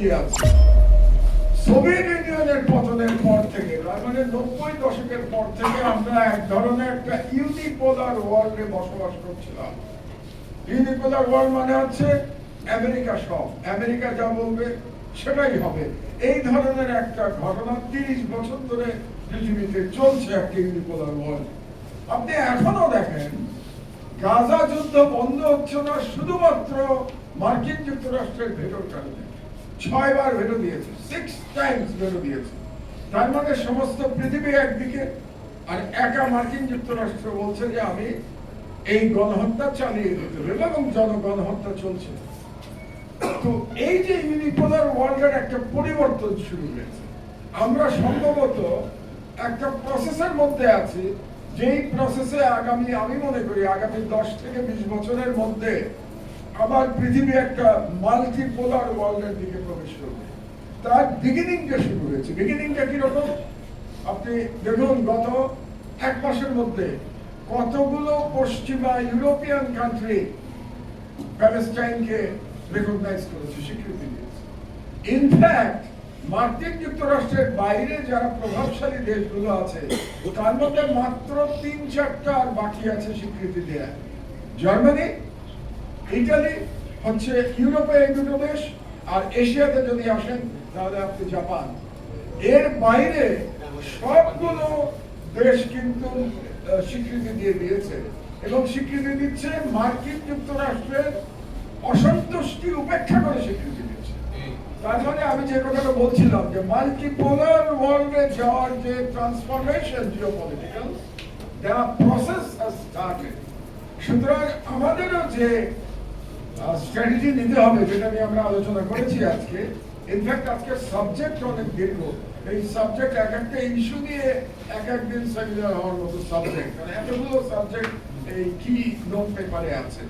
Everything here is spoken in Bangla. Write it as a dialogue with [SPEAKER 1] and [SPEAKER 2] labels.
[SPEAKER 1] জড়িয়ে আছে। সোভিয়েত ইউনিয়নের পতনের পর থেকে, মানে 90 দশকের পর থেকে আমরা এক ধরনের একটা ইউনিপোলার ওয়ার্ল্ডে বসবাস করছিলাম। ইউনিপোলার ওয়ার্ল্ড মানে হচ্ছে আমেরিকা সব, আমেরিকা যা বলবে সেটাই হবে, এই ধরনের একটা ঘটনা 30 বছর ধরে পৃথিবীতে চলছে, একটা ইউনিপোলার ওয়ার্ল্ড। আপনি এখনো দেখেন গাজা যুদ্ধ বন্ধ হচ্ছে না শুধুমাত্র মার্কিন যুক্তরাষ্ট্রের ভেটোর কারণে। 6 বার ভেটো দিয়েছে, 6 টাইমস ভেটো দিয়েছে। তার মানে সমস্ত পৃথিবী একদিকে, আর একা মার্কিন যুক্তরাষ্ট্র বলছে যে আমি এই গণহত্যা চালিয়ে দিতে হবে, এবং জনগণহত্যা চলছে। তো এই যে ইউনিপোলার ওয়ার্ল্ডের একটা পরিবর্তন শুরু হয়েছে, আমরা সম্ভবত একটা প্রসেসের মধ্যে আছি, যেই প্রসেসে আমি মনে করি আগামী 10 থেকে 20 বছরের মধ্যে আবার পৃথিবী একটা মাল্টিপোলার ওয়ার্ল্ডের দিকে প্রবেশ করবে। তার বিগিনিংটা শুরু হয়েছে। বিগিনিংটা কিরকম আপনি দেখুন, গত 1 মাসের মধ্যে কতগুলো পশ্চিমা ইউরোপিয়ান কান্ট্রি প্যালেস্টাইনকে রেকগনাইজ করেছে, স্বীকৃতি দিয়েছে। ইনফ্যাক্ট মার্কিন যুক্তরাষ্ট্রের বাইরে যারা প্রভাবশালী দেশগুলো আছে তার মধ্যে মাত্র 3-4টা আর বাকি আছে স্বীকৃতি দেয়া। জার্মানি, ইটালি, হচ্ছে ইউরোপে এই দুটো দেশ, আর এশিয়াতে যদি আসেন তাহলে আপনি জাপান। এর বাইরে সবগুলো দেশ কিন্তু স্বীকৃতি দিয়ে দিয়েছে, এবং স্বীকৃতি দিচ্ছে মার্কিন যুক্তরাষ্ট্রের অসন্তুষ্টি উপেক্ষা করে স্বীকৃতি দিচ্ছে। তার মানে আমি যে কথাটা বলছিলাম যে মাল্টিপোলার ওয়ার্ল্ডে যাওয়ার যে transformation geopolitical, that process has started. সুতরাং আমাদেরও যে স্ট্র্যাটেজি নিতে হবে, যেটা নিয়ে আমরা আলোচনা করেছি আজকে, ইনফ্যাক্ট আজকের সাবজেক্ট অনেক দীর্ঘ। এই সাবজেক্ট এক একটা ইস্যু নিয়ে এক একদিন সেমিনার হওয়ার মতো সাবজেক্ট, মানে এতগুলো সাবজেক্ট এই কি নোট পেপারে আছে।